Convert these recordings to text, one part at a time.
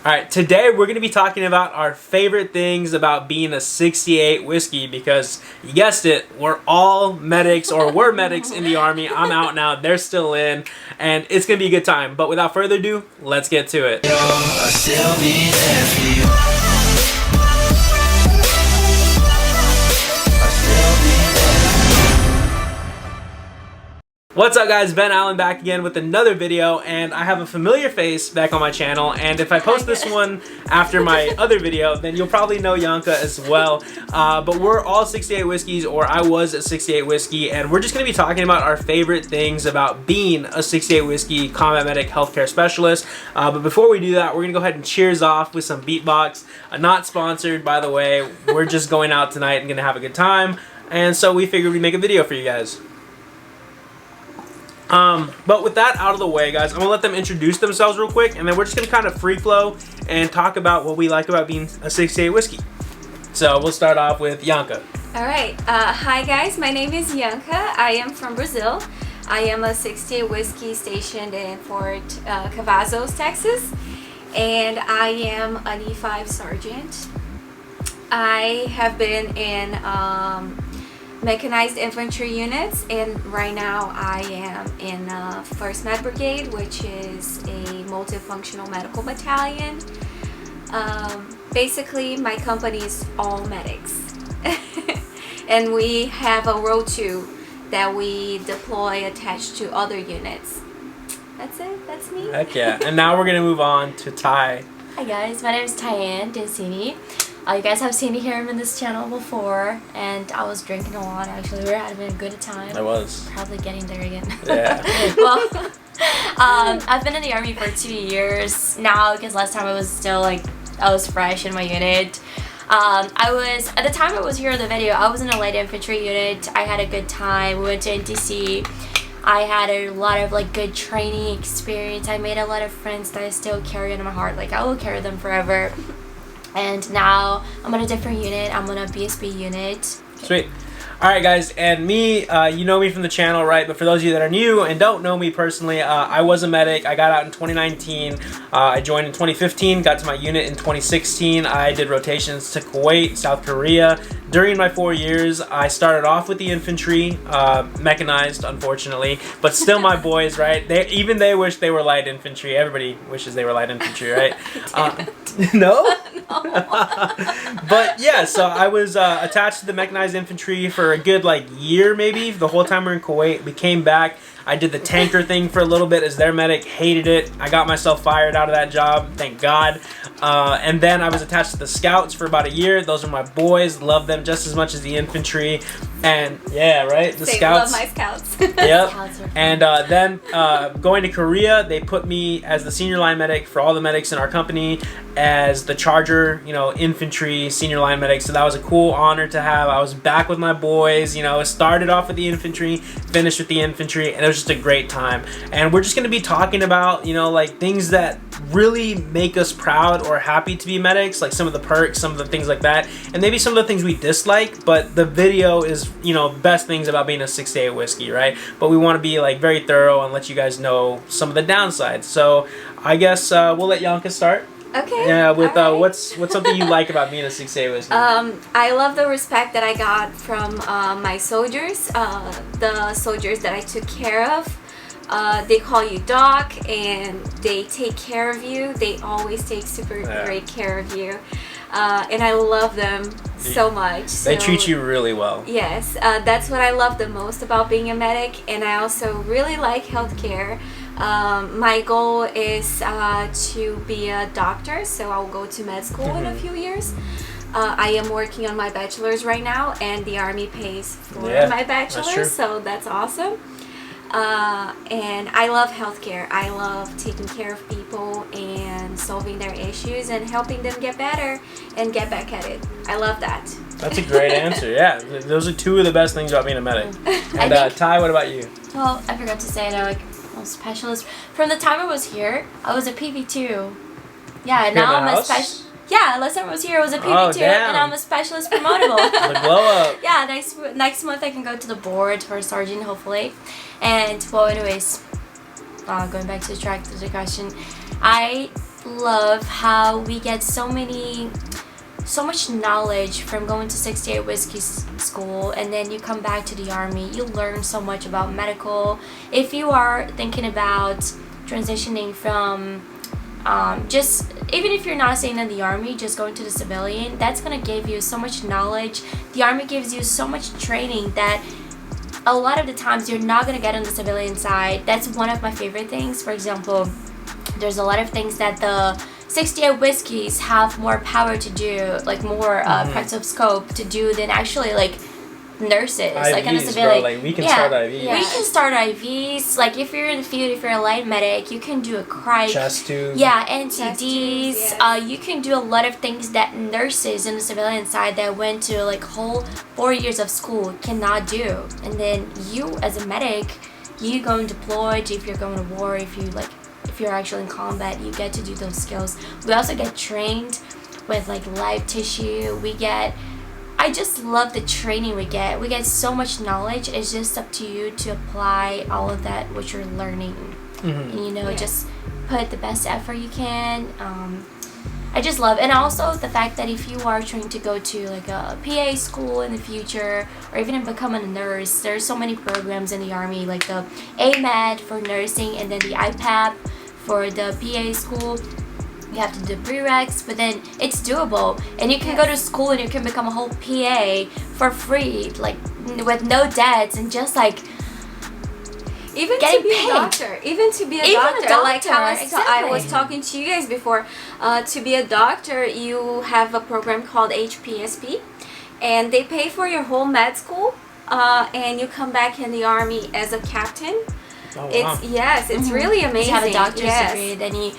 Alright, today we're going to be talking about our favorite things about being a 68 whiskey because, you guessed it, we're all medics, or we're medics in the Army. I'm out now, they're still in, and it's going to be a good time. But without further ado, let's get to it. What's up guys, Ben Allen back again with another video, and I have a familiar face back on my channel, and if I post this one after my other video, then you'll probably know Yanka as well. But we're all 68 whiskeys, or I was a 68 whiskey, and we're just going to be talking about our favorite things about being a 68 whiskey combat medic healthcare specialist. But before we do that, we're going to go ahead and cheers off with some beatbox. Not sponsored, by the way. We're just going out tonight and going to have a good time, and so we figured we'd make a video for you guys. But with that out of the way, guys, I'm gonna let them introduce themselves real quick, and then we're just gonna kind of free flow and talk about what we like about being a 68 whiskey. So we'll start off with Yanka. Alright, hi guys, my name is Yanka. I am from Brazil. I am a 68 whiskey stationed in Fort Cavazos, Texas, and I am an E5 sergeant. I have been in mechanized infantry units, and right now I am in 1st Med Brigade, which is a multifunctional medical battalion. Basically, my company is all medics. And we have a Row 2 that we deploy attached to other units. That's it, that's me. Heck yeah. And now we're going to move on to Ty. Hi guys, my name is Tyann Dancini. You guys have seen me here in this channel before, and I was drinking a lot actually. We were having a good time. I was. Probably getting there again. Yeah. Well, I've been in the Army for 2 years now, because last time I was still I was fresh in my unit. At the time I was here in the video, I was in a light infantry unit. I had a good time. We went to NTC. I had a lot of good training experience. I made a lot of friends that I still carry in my heart. I will carry them forever. And now I'm on a different unit. I'm on a BSB unit. Sweet. Alright guys, and me, you know me from the channel, right? But for those of you that are new and don't know me personally, I was a medic. I got out in 2019. I joined in 2015, got to my unit in 2016. I did rotations to Kuwait, South Korea. During my 4 years, I started off with the infantry, mechanized, unfortunately, but still my boys, right? Even they wish they were light infantry. Everybody wishes they were light infantry, right? No? But yeah, so I was attached to the mechanized infantry for a good year, maybe the whole time we were in Kuwait. We came back. I did the tanker thing for a little bit as their medic. Hated it. I got myself fired out of that job, thank God. And then I was attached to the scouts for about a year. Those are my boys. Love them just as much as the infantry. And yeah, right, the scouts. Love my scouts. Yep. And then going to Korea, they put me as the senior line medic for all the medics in our company, as the charger, infantry senior line medic. So that was a cool honor to have. I was back with my boys. It started off with the infantry, finished with the infantry, and it was just a great time. And we're just going to be talking about things that really make us proud or happy to be medics, like some of the perks, some of the things like that, and maybe some of the things we dislike. But the video is best things about being a 68 whiskey, right? But we want to be very thorough and let you guys know some of the downsides. So I guess we'll let Yanka start. Okay. Yeah, with right. what's something you like about being a 68 whiskey? I love the respect that I got from my soldiers, the soldiers that I took care of. They call you Doc, and they take care of you. They always take super great care of you. And I love them so much. They treat you really well. Yes, that's what I love the most about being a medic, and I also really like healthcare. My goal is to be a doctor, so I'll go to med school in a few years. I am working on my bachelor's right now, and the Army pays for my bachelor's, so that's awesome. And I love healthcare. I love taking care of people and solving their issues and helping them get better and get back at it. I love that. That's a great answer. Yeah, those are two of the best things about being a medic. And Ty, what about you? Well, I forgot to say that I'm a specialist. From the time I was here, I was a PV2. Yeah, now I'm a specialist. Yeah, last time I was here, I was a PV2, and I'm a specialist promotable. The glow up. Yeah, next month I can go to the board for sergeant, hopefully. And well, anyways, going back to the question, I love how we get so much knowledge from going to 68 Whiskey School, and then you come back to the Army. You learn so much about medical. If you are thinking about transitioning from just, even if you're not staying in the Army, just going to the civilian, that's going to give you so much knowledge. The Army gives you so much training that a lot of the times you're not going to get on the civilian side. That's one of my favorite things. For example, there's a lot of things that the 68 Whiskeys have more power to do, like more practical scope to do than actually like nurses, IVs, like in a civilian. bro, like we can start IVs. We can start IVs. Like if you're in the field, if you're a light medic, you can do a cryo. Chest tube. Yeah, Chest tubes, NTDs. yes. You can do a lot of things that nurses in the civilian side that went to like whole 4 years of school cannot do. And then you as a medic, you go and deploy. If you're going to war, if you're actually in combat, you get to do those skills. We also get trained with like live tissue. I just love the training we get. We get so much knowledge. It's just up to you to apply all of that what you're learning. And just put the best effort you can. I just love, and also the fact that if you are trying to go to like a PA school in the future, or even become a nurse, there's so many programs in the Army, like the AMED for nursing, and then the IPAP for the PA school. You have to do prereqs, but then it's doable, and you can go to school and you can become a whole PA for free, like with no debts, and just like even getting to be paid. a doctor, even to be a doctor, like how I was talking to you guys before. To be a doctor, you have a program called HPSP, and they pay for your whole med school, and you come back in the Army as a captain. Oh, wow. It's really amazing. You have a doctor's degree, then you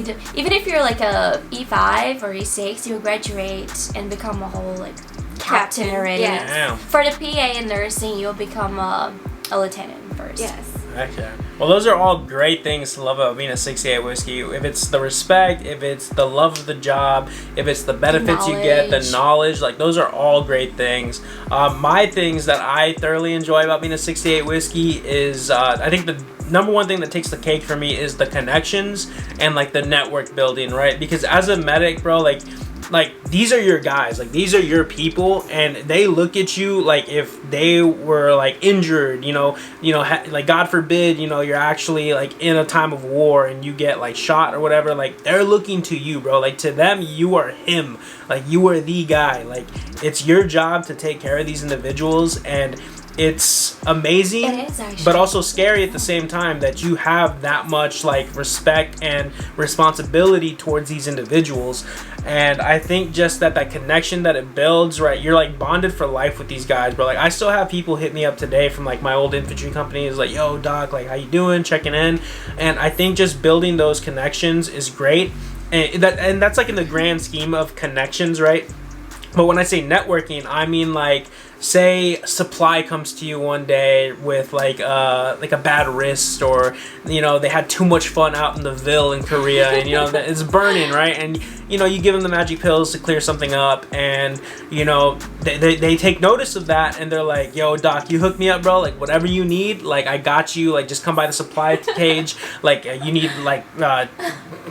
do. Even if you're like a E5 or E6, you graduate and become a whole like captain already. Yes. Damn. For the PA in nursing, you'll become a lieutenant first. Yes. Okay. Well, those are all great things to love about being a 68 Whiskey. If it's the respect, if it's the love of the job, if it's the benefits you get, the knowledge, like those are all great things. My things that I thoroughly enjoy about being a 68 Whiskey is, I think the number one thing that takes the cake for me is the connections and like the network building, right? Because as a medic, bro, like these are your guys, like these are your people, and they look at you like if they were like injured, like God forbid, you're actually like in a time of war and you get like shot or whatever, like they're looking to you, bro. Like to them, you are him, like you are the guy. Like it's your job to take care of these individuals, and it's amazing, It is, actually. but also scary at the same time that you have that much like respect and responsibility towards these individuals. And I think just that connection that it builds, right? You're like bonded for life with these guys, bro. Like I still have people hit me up today from like my old infantry company. Is like, yo, Doc, like how you doing? Checking in. And I think just building those connections is great. And that's like in the grand scheme of connections, right? But when I say networking, I mean like, say supply comes to you one day with like a bad wrist, or they had too much fun out in the Ville in Korea, and it's burning, right? And you give them the magic pills to clear something up, and they take notice of that, and they're like, yo, Doc, you hook me up, bro, like whatever you need, like I got you, like just come by the supply cage, like you need like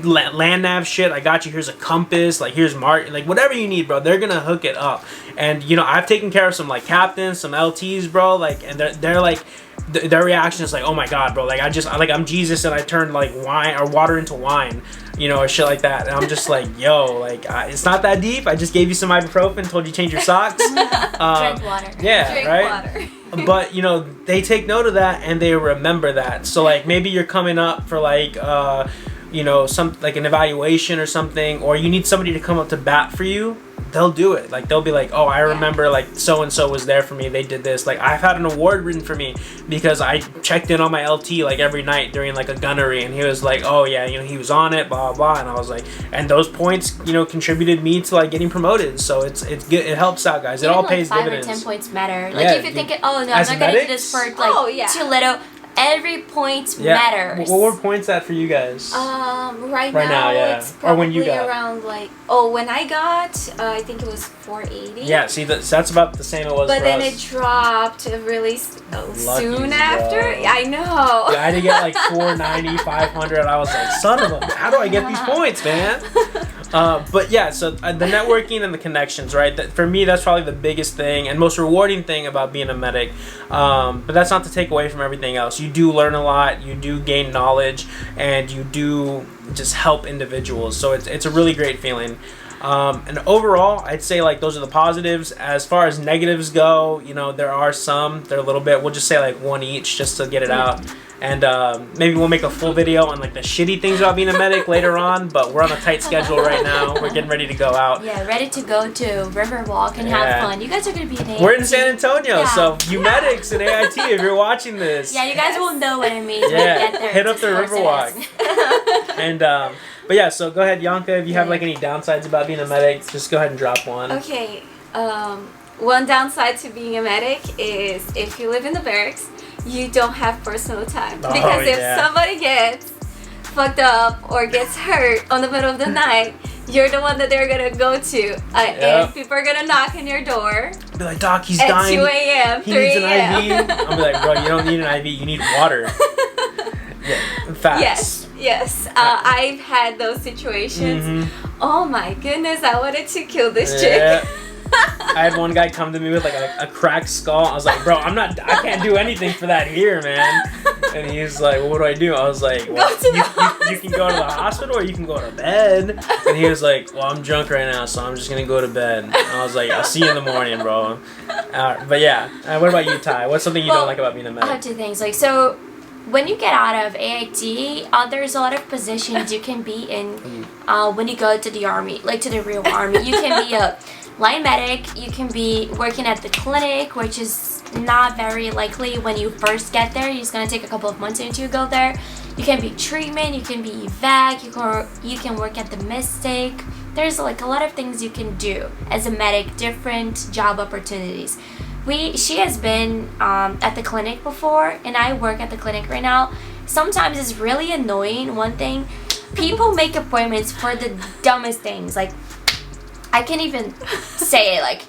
land nav shit, I got you, here's a compass, like here's like whatever you need, bro, they're gonna hook it up. And I've taken care of some like captains, some LTs, bro, like, and they're like, their reaction is like, oh my god, bro, like I'm Jesus and I turned like wine or water into wine, or shit like that. And I'm just like, yo, like it's not that deep, I just gave you some ibuprofen, told you to change your socks. Drink water. Yeah, Drink right. water. But they take note of that and they remember that. So like maybe you're coming up for like some like an evaluation or something, or you need somebody to come up to bat for you, they'll do it. Like they'll be like, oh, I remember like so and so was there for me, they did this. Like I've had an award written for me because I checked in on my LT like every night during like a gunnery, and he was like, oh yeah, he was on it, blah blah blah. And I was like, and those points contributed me to like getting promoted. So it's good, it helps out, guys. It all pays 5 dividends. or 10 points matter. Like if you think, oh no, I'm not gonna do this for like too little. Every point Yeah. matters. What were points at for you guys? Right Right now, now, yeah. it's Or probably when you got. around like when I got, I think it was 480. Yeah, see, that's about the same it was But for then us. it dropped really soon Luckies, after. bro. I know. Yeah, I had to get like 490, 500. I was like, son of a, how do I get these points, man? But yeah, so the networking and the connections, right? That, for me, that's probably the biggest thing and most rewarding thing about being a medic. But that's not to take away from everything else. You do learn a lot, you do gain knowledge, and you do just help individuals. So it's a really great feeling. And overall, I'd say like those are the positives. As far as negatives go, you know, there are some. They're a little bit. We'll just say like one each just to get it out. And maybe we'll make a full video on like the shitty things about being a medic later on. But we're on a tight schedule right now. We're getting ready to go out. Yeah, ready to go to Riverwalk and have fun. You guys are gonna be in AIT. We're in San Antonio, Yeah. so you medics in AIT, if you're watching this. Yeah, you guys will know what it means when Yeah, you get there. hit up It's the just Riverwalk. And but yeah, so go ahead, Yanka. If you have like any downsides about being a medic, just go ahead and drop one. Okay. One downside to being a medic is if you live in the barracks, you don't have personal time. Oh, Because if yeah. somebody gets fucked up or gets hurt on the middle of the night, you're the one that they're gonna go to. And people are gonna knock on your door Be like, Doc, he's at dying. 2 a.m., He 3 needs an a.m. IV. I'll be like, bro, you don't need an IV. You need water. Yeah, facts. Yes. I've had those situations. Mhm. Oh my goodness, I wanted to kill this Yeah. chick. I had one guy come to me with like a cracked skull. I was like, bro, I can't do anything for that here, man. And he was like, well, what do I do? I was like, well, Go to the you can go to the hospital or you can go to bed. And he was like, well, I'm drunk right now, so I'm just gonna go to bed. And I was like, I'll see you in the morning, bro. But yeah, what about you, Ty? What's something you don't like about being a I have medic? two things. Like, so when you get out of AIT, there's a lot of positions you can be in when you go to the army, like to the real army. You can be a line medic, you can be working at the clinic, which is not very likely when you first get there. It's going to take a couple of months until you go there. You can be treatment, you can be evac, you can work at the mistake. There's like a lot of things you can do as a medic, different job opportunities. She has been at the clinic before, and I work at the clinic right now. Sometimes it's really annoying. One thing, people make appointments for the dumbest things. Like, I can't even say it. Like,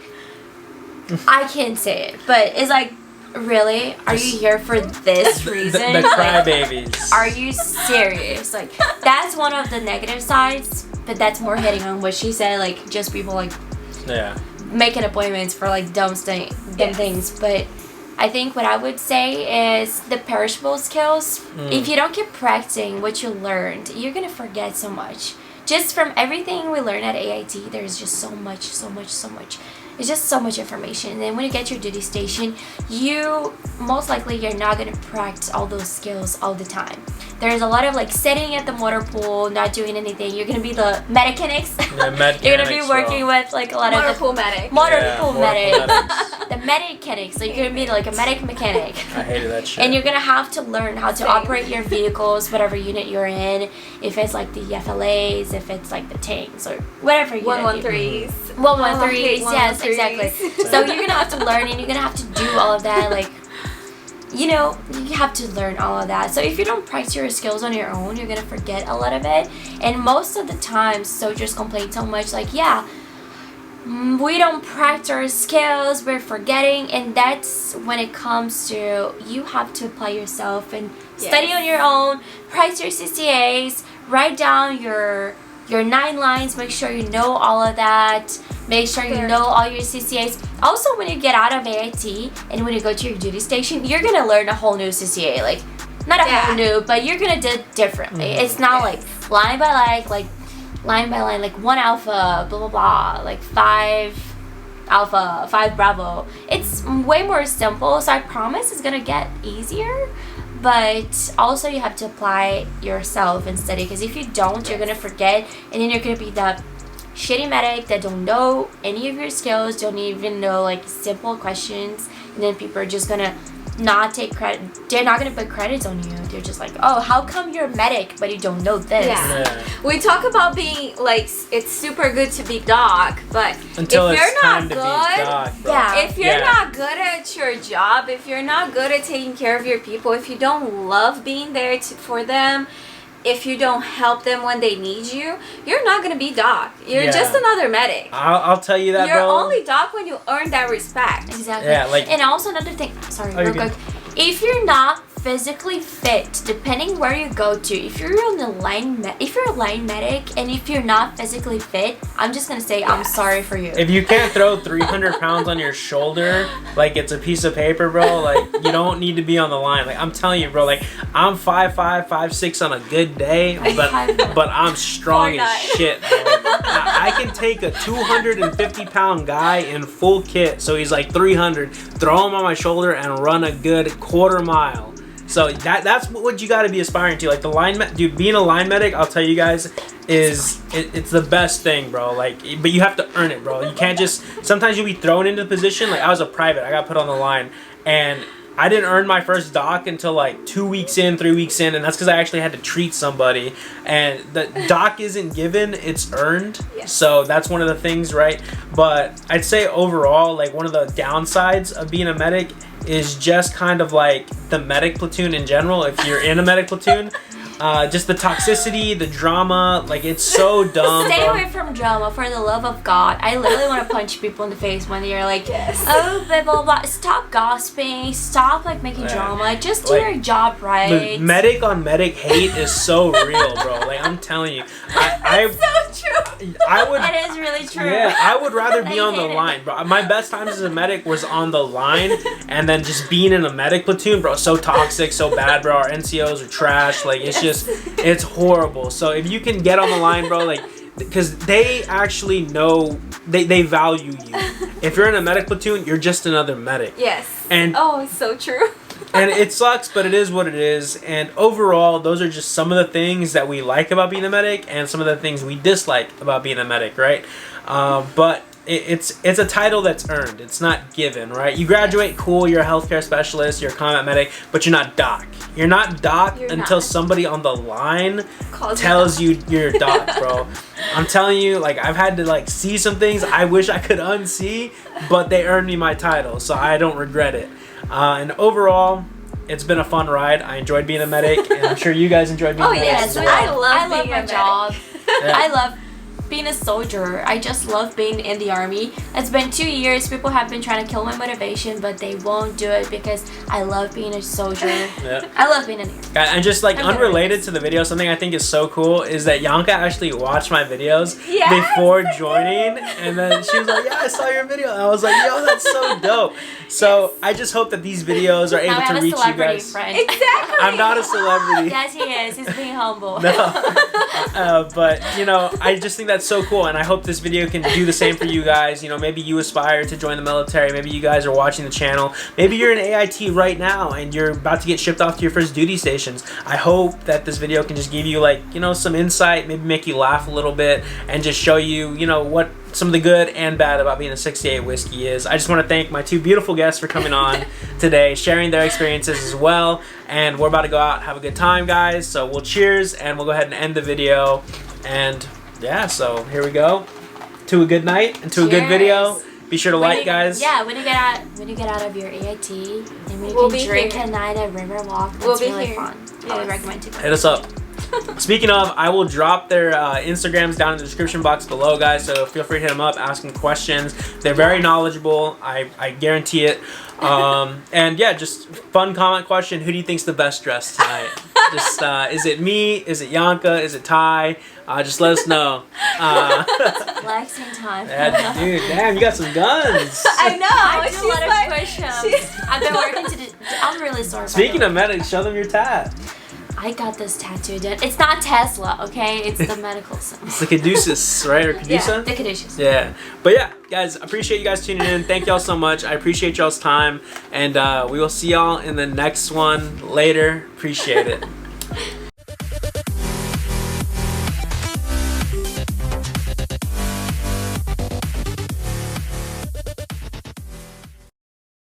I can't say it, but it's like, really? Are you here for this reason? The Like, crybabies. are you serious? Like, that's one of the negative sides, but that's more hitting on what she said. Like, just people like Yeah. making appointments for like dumb things. But I think what I would say is the perishable skills. If you don't keep practicing what you learned, you're gonna forget so much. Just from everything we learn at AIT, there's just so much. It's just so much information. And then when you get your duty station, you most likely you're not gonna practice all those skills all the time. There's a lot of like sitting at the motor pool, not doing anything. You're gonna be the mechanics. Yeah, You're gonna be working with like a lot Motor of the pool medic. motor pool medics. medics. The mechanics. So you're gonna be like a mechanic. I hated that shit. And you're gonna have to learn how to Same. operate your vehicles, whatever unit you're in. If it's like the FLAs, if it's like the tanks or whatever unit. 113s. 113s, yes, 113s. exactly. So you're gonna have to learn and you're gonna have to do all of that. Like, you know, you have to learn all of that. So if you don't practice your skills on your own, you're gonna forget a lot of it. And most of the time, soldiers complain so much, like, yeah, we don't practice our skills, we're forgetting. And that's when it comes to you have to apply yourself and study on your own, practice your CCAs, write down your 9 lines, make sure you know all of that, make sure you know all your CCAs. Also, when you get out of AIT and when you go to your duty station, you're gonna learn a whole new CCA. Like, not a whole new, but you're gonna do it differently. It's not like line by line, like 1 alpha, blah blah blah, like 5 alpha, 5 bravo. It's way more simple, so I promise it's gonna get easier. But also you have to apply yourself and study, because if you don't, you're gonna forget, and then you're gonna be that shitty medic that don't know any of your skills, don't even know like simple questions, and then people are just gonna not take credit. They're not gonna put credits on you. They're just like, oh, how come you're a medic but you don't know this? Yeah. We talk about being like it's super good to be doc, but until if it's you're time not to good, be doc, bro. Yeah. if you're not good at your job, if you're not good at taking care of your people, if you don't love being there for them, if you don't help them when they need you, you're not gonna be doc. You're just another medic. I'll tell you that, You're bro. only doc when you earn that respect. Exactly. Yeah, like- and also another thing. Sorry, Oh, real you're quick. If you're not physically fit, depending where you go to, if you're on the if you're a line medic and if you're not physically fit, I'm just gonna say I'm sorry for you. If you can't throw 300 pounds on your shoulder like it's a piece of paper, bro, like you don't need to be on the line. Like I'm telling you, bro, like I'm 5'5", 5'6" on a good day, but I'm strong as shit, bro. I can take a 250-pound guy in full kit, so he's like 300, throw him on my shoulder and run a good quarter mile. So that's what you got to be aspiring to. Like the line, dude, being a line medic, I'll tell you guys, it's the best thing, bro. Like, but you have to earn it, bro. You can't just. Sometimes you'll be thrown into the position. Like I was a private, I got put on the line, and I didn't earn my first doc until like 2 weeks in, 3 weeks in, and that's because I actually had to treat somebody. And the doc isn't given; it's earned. Yes. So that's one of the things, right? But I'd say overall, like one of the downsides of being a medic is just kind of like the medic platoon in general. If you're in a medic platoon, just the toxicity, the drama, like it's so dumb. Stay bro. away from drama, for the love of God. I literally want to punch people in the face when they're like, oh, blah, blah, blah. Stop gossiping. Stop like making drama. Just do your job right. The medic on medic hate is so real, bro. Like I'm telling you, That's so true. I would. It is really true. Yeah, I would rather be I on the hate it. line, bro. My best times as a medic was on the line, and then just being in a medic platoon, bro. So toxic, so bad, bro. Our NCOs are trash. Like it's just, it's horrible. So if you can get on the line, bro, like, because they actually know, they value you. If you're in a medic platoon, you're just another medic. Yes. And oh, it's so true. and it sucks, but it is what it is. And overall, those are just some of the things that we like about being a medic and some of the things we dislike about being a medic, right? But it's a title that's earned. It's not given, right? You graduate, cool, you're a healthcare specialist, you're a combat medic, but you're not doc. You're not doc until somebody on the line tells you you're doc, bro. I'm telling you, like, I've had to, like, see some things I wish I could unsee, but they earned me my title, so I don't regret it. And overall, it's been a fun ride. I enjoyed being a medic, and I'm sure you guys enjoyed being a medic yes, as well. I love my being a job. Yeah. I love being a soldier. I just love being in the army. It's been 2 years. People have been trying to kill my motivation, but they won't do it because I love being a soldier. Yeah. I love being in the army. And just like I'm unrelated to the video, something I think is so cool is that Yanka actually watched my videos Yes, before joining, and then she was like, "Yeah, I saw your video." And I was like, "Yo, that's so dope." So I just hope that these videos are Now I able have to a reach you celebrity guys. friend. Exactly. I'm not a celebrity. Yes, he is. He's being humble. No. But you know, I just think that's so cool, and I hope this video can do the same for you guys. You know, maybe you aspire to join the military. Maybe you guys are watching the channel. Maybe you're in AIT right now and you're about to get shipped off to your first duty stations. I hope that this video can just give you, like, you know, some insight, maybe make you laugh a little bit, and just show you, you know, what some of the good and bad about being a 68 Whiskey is. I just want to thank my two beautiful guests for coming on today, sharing their experiences as well. And we're about to go out and have a good time, guys. So we'll cheers, and we'll go ahead and end the video. And yeah, so here we go. To a good night and to a good video. Be sure to like, guys. Yeah, when you get out of your AIT, and when you We'll can be drink here. at night at Riverwalk, that's We'll be really here. fun. I would recommend to go. Hit us up. Speaking of, I will drop their Instagrams down in the description box below, guys, so feel free to hit them up, ask them questions. They're very knowledgeable, I guarantee it. And yeah, just fun comment question: who do you think's the best dressed tonight? Just is it me? Is it Yanka? Is it Ty? Just let us know. Flexing time. Yeah, dude, damn, you got some guns. I know. I do a She's lot of like, push-ups. I've been working to do. I'm really sorry. Speaking of medics, show them your tat. I got this tattoo done. It's not Tesla, okay? It's the medical symbol. It's the Caduceus, right? Or Cadusa? The conditions. Yeah. But yeah, guys, appreciate you guys tuning in. Thank y'all so much. I appreciate y'all's time. And we will see y'all in the next one later. Appreciate it.